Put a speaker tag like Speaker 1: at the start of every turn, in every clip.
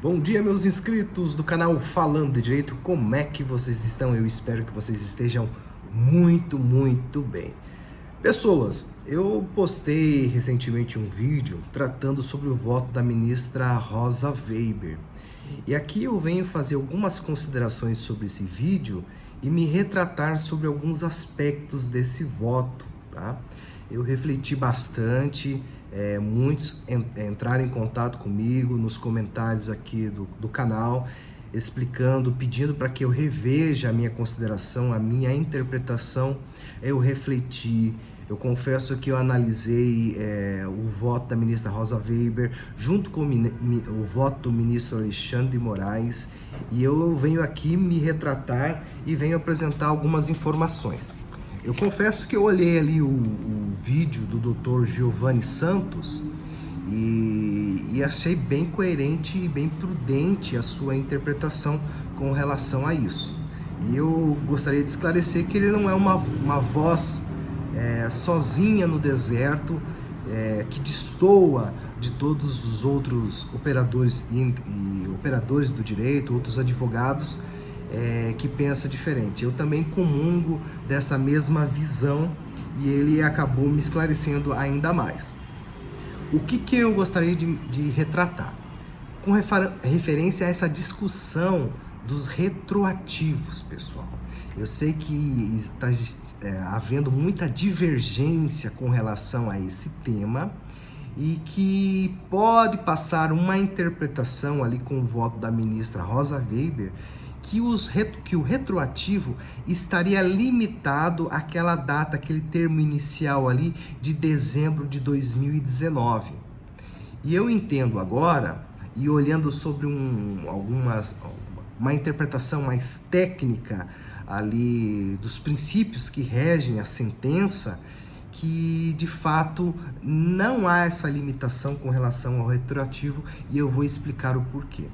Speaker 1: Bom dia, meus inscritos do canal Falando de Direito, como é que vocês estão? Eu espero que vocês estejam muito bem. Pessoas, eu postei recentemente um vídeo tratando sobre o voto da ministra Rosa Weber. E aqui eu venho fazer algumas considerações sobre esse vídeo e me retratar sobre alguns aspectos desse voto, tá? Eu refleti bastante, muitos entraram em contato comigo nos comentários aqui do canal, explicando, pedindo para que eu reveja a minha consideração, a minha interpretação. Eu refleti, eu confesso que eu analisei o voto da ministra Rosa Weber junto com o voto do ministro Alexandre de Moraes, e eu venho aqui me retratar e venho apresentar algumas informações. Eu confesso que eu olhei ali o vídeo do Dr. Giovanni Santos e achei bem coerente e bem prudente a sua interpretação com relação a isso. E eu gostaria de esclarecer que ele não é uma voz sozinha no deserto, que destoa de todos os outros operadores e operadores do direito, outros advogados, que pensa diferente. Eu também comungo dessa mesma visão e ele acabou me esclarecendo ainda mais. O que eu gostaria de retratar? Com referência a essa discussão dos retroativos, pessoal. Eu sei que está havendo muita divergência com relação a esse tema e que pode passar uma interpretação ali com o voto da ministra Rosa Weber que o retroativo estaria limitado àquela data, aquele termo inicial ali de dezembro de 2019. E eu entendo agora, e olhando sobre uma interpretação mais técnica ali dos princípios que regem a sentença, que de fato não há essa limitação com relação ao retroativo, e eu vou explicar o porquê.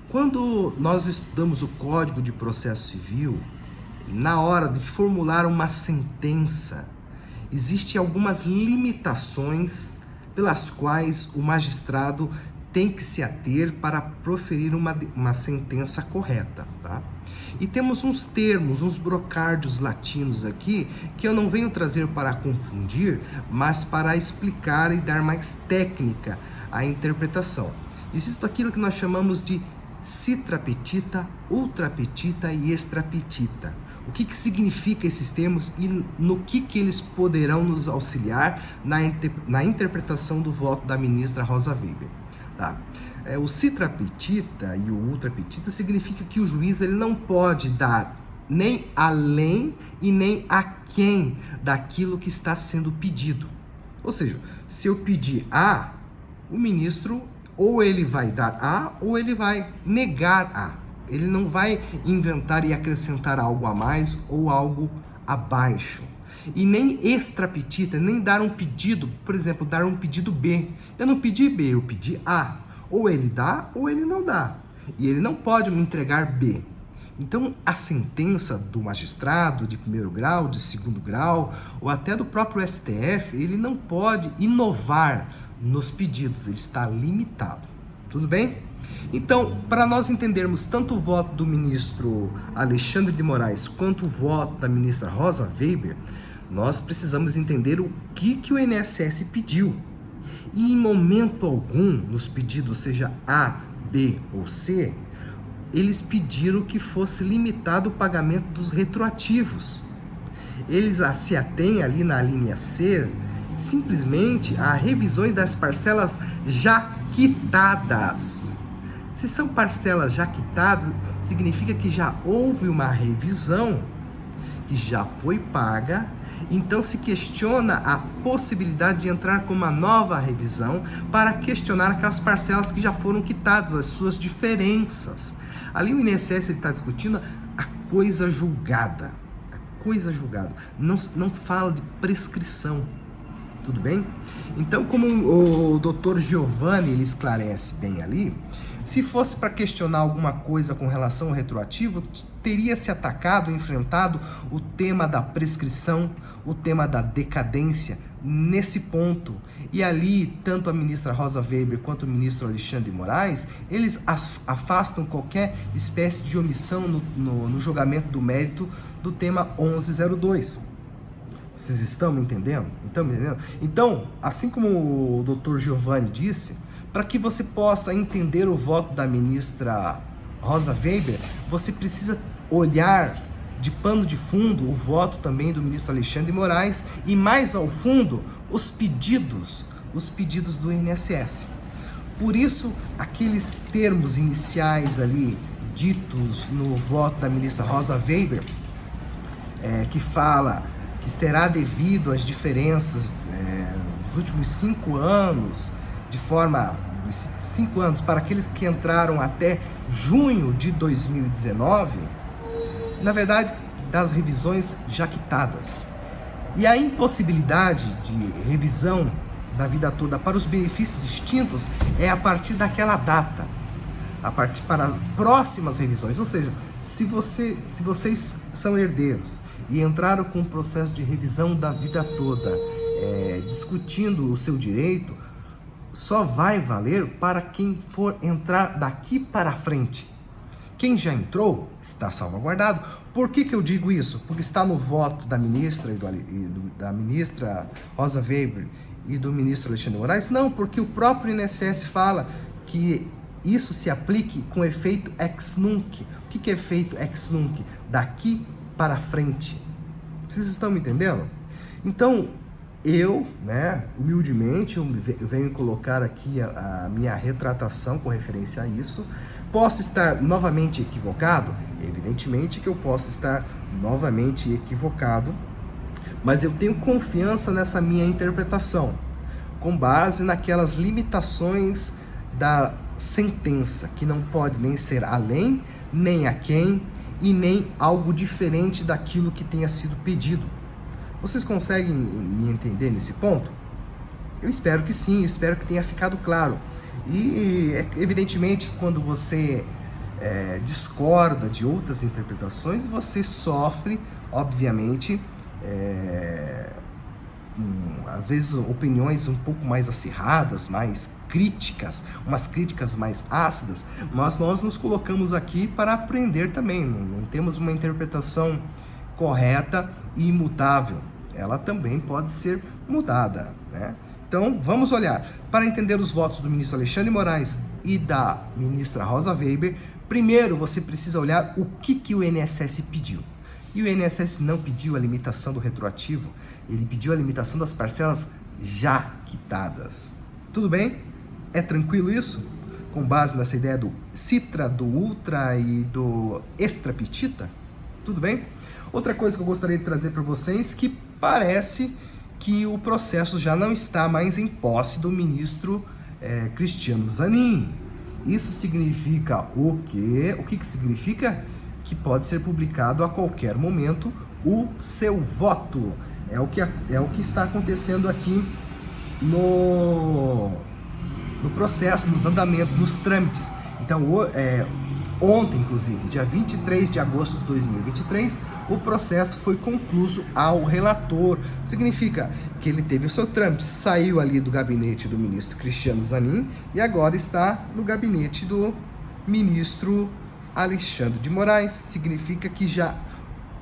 Speaker 1: Quando nós estudamos o Código de Processo Civil, na hora de formular uma sentença, existem algumas limitações pelas quais o magistrado tem que se ater para proferir uma sentença correta, tá? E temos uns termos, uns brocárdios latinos aqui, que eu não venho trazer para confundir, mas para explicar e dar mais técnica à interpretação. Existe aquilo que nós chamamos de citra petita, ultra petita e extra petita. O que significa esses termos e no que eles poderão nos auxiliar na interpretação do voto da ministra Rosa Weber, tá? O citra petita e o ultra petita significa que o juiz ele não pode dar nem além e nem aquém daquilo que está sendo pedido. Ou seja, se eu pedir A, o ministro ou ele vai dar A ou ele vai negar A. Ele não vai inventar e acrescentar algo a mais ou algo abaixo. E nem extra petita, nem dar um pedido, por exemplo, dar um pedido B. Eu não pedi B, eu pedi A. Ou ele dá ou ele não dá. E ele não pode me entregar B. Então, a sentença do magistrado de primeiro grau, de segundo grau, ou até do próprio STF, ele não pode inovar nos pedidos, ele está limitado. Tudo bem? Então, para nós entendermos tanto o voto do ministro Alexandre de Moraes quanto o voto da ministra Rosa Weber, nós precisamos entender o que o INSS pediu. E em momento algum, nos pedidos, seja A, B ou C, eles pediram que fosse limitado o pagamento dos retroativos. Eles se atêm ali na linha C, simplesmente a revisões das parcelas já quitadas. Se são parcelas já quitadas, significa que já houve uma revisão, que já foi paga, então se questiona a possibilidade de entrar com uma nova revisão para questionar aquelas parcelas que já foram quitadas, as suas diferenças. Ali o INSS está discutindo a coisa julgada. A coisa julgada. Não fala de prescrição. Tudo bem? Então, como o Dr. Giovanni ele esclarece bem ali, se fosse para questionar alguma coisa com relação ao retroativo, teria se atacado, enfrentado o tema da prescrição, o tema da decadência, nesse ponto. E ali, tanto a ministra Rosa Weber quanto o ministro Alexandre de Moraes, eles afastam qualquer espécie de omissão no julgamento do mérito do tema 1102. Vocês estão me entendendo? Então, assim como o Dr. Giovanni disse, para que você possa entender o voto da ministra Rosa Weber, você precisa olhar de pano de fundo o voto também do ministro Alexandre de Moraes e mais ao fundo os pedidos do INSS. Por isso, aqueles termos iniciais ali ditos no voto da ministra Rosa Weber, que fala que será devido às diferenças dos últimos 5 anos, de forma 5 anos para aqueles que entraram até junho de 2019, na verdade, das revisões já quitadas. E a impossibilidade de revisão da vida toda para os benefícios extintos é a partir daquela data, a partir para as próximas revisões. Ou seja, se vocês são herdeiros e entraram com um processo de revisão da vida toda, discutindo o seu direito, só vai valer para quem for entrar daqui para frente. Quem já entrou está salvaguardado. Por que eu digo isso? Porque está no voto da ministra da ministra Rosa Weber e do ministro Alexandre de Moraes? Não, porque o próprio INSS fala que isso se aplique com efeito ex nunc. O que é efeito ex nunc? Daqui para frente. Vocês estão me entendendo? Então, humildemente, eu venho colocar aqui a minha retratação com referência a isso. Posso estar novamente equivocado? Evidentemente que eu posso estar novamente equivocado, mas eu tenho confiança nessa minha interpretação, com base naquelas limitações da sentença, que não pode nem ser além, nem aquém, e nem algo diferente daquilo que tenha sido pedido. Vocês conseguem me entender nesse ponto? Eu espero que sim, eu espero que tenha ficado claro. E, evidentemente, quando você discorda de outras interpretações, você sofre, obviamente, às vezes opiniões um pouco mais acirradas, mais críticas, umas críticas mais ácidas, mas nós nos colocamos aqui para aprender também, não temos uma interpretação correta e imutável, ela também pode ser mudada, né? Então, vamos olhar. Para entender os votos do ministro Alexandre de Moraes e da ministra Rosa Weber, primeiro você precisa olhar o que o INSS pediu. E o INSS não pediu a limitação do retroativo, ele pediu a limitação das parcelas já quitadas. Tudo bem? É tranquilo isso? Com base nessa ideia do citra, do ultra e do extrapetita? Tudo bem? Outra coisa que eu gostaria de trazer para vocês, que parece que o processo já não está mais em posse do ministro Cristiano Zanin. Isso significa o quê? O que significa? Que pode ser publicado a qualquer momento o seu voto. É o que está acontecendo aqui no processo, nos andamentos, nos trâmites. Então, ontem, inclusive, dia 23 de agosto de 2023, o processo foi concluído ao relator. Significa que ele teve o seu trâmite, saiu ali do gabinete do ministro Cristiano Zanin e agora está no gabinete do ministro Alexandre de Moraes. Significa que já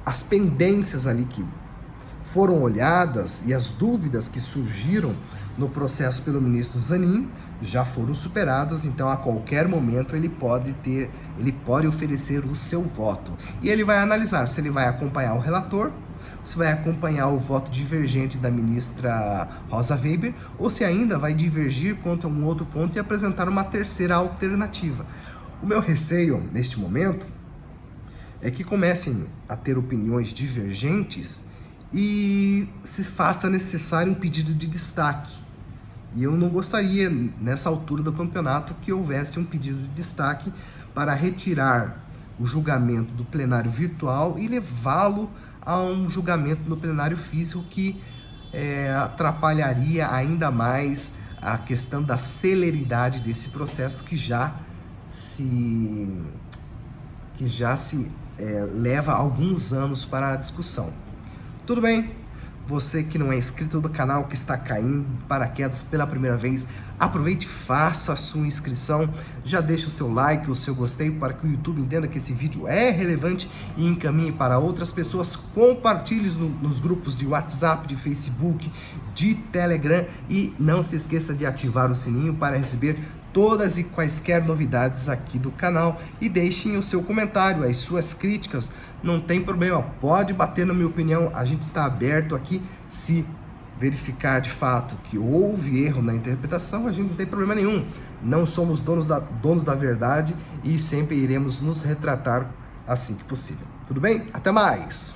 Speaker 1: as pendências ali que foram olhadas e as dúvidas que surgiram no processo pelo ministro Zanin já foram superadas, então a qualquer momento ele pode oferecer o seu voto. E ele vai analisar se ele vai acompanhar o relator, se vai acompanhar o voto divergente da ministra Rosa Weber, ou se ainda vai divergir contra um outro ponto e apresentar uma terceira alternativa. O meu receio, neste momento, é que comecem a ter opiniões divergentes e se faça necessário um pedido de destaque. E eu não gostaria, nessa altura do campeonato, que houvesse um pedido de destaque para retirar o julgamento do plenário virtual e levá-lo a um julgamento no plenário físico que atrapalharia ainda mais a questão da celeridade desse processo que já se leva alguns anos para a discussão. Tudo bem? Você que não é inscrito do canal, que está caindo de paraquedas pela primeira vez, aproveite e faça a sua inscrição. Já deixa o seu like, o seu gostei, para que o YouTube entenda que esse vídeo é relevante e encaminhe para outras pessoas. Compartilhe nos grupos de WhatsApp, de Facebook, de Telegram e não se esqueça de ativar o sininho para receber todas e quaisquer novidades aqui do canal, e deixem o seu comentário, as suas críticas, não tem problema, pode bater na minha opinião, a gente está aberto aqui. Se verificar de fato que houve erro na interpretação, a gente não tem problema nenhum, não somos donos da verdade e sempre iremos nos retratar assim que possível. Tudo bem? Até mais!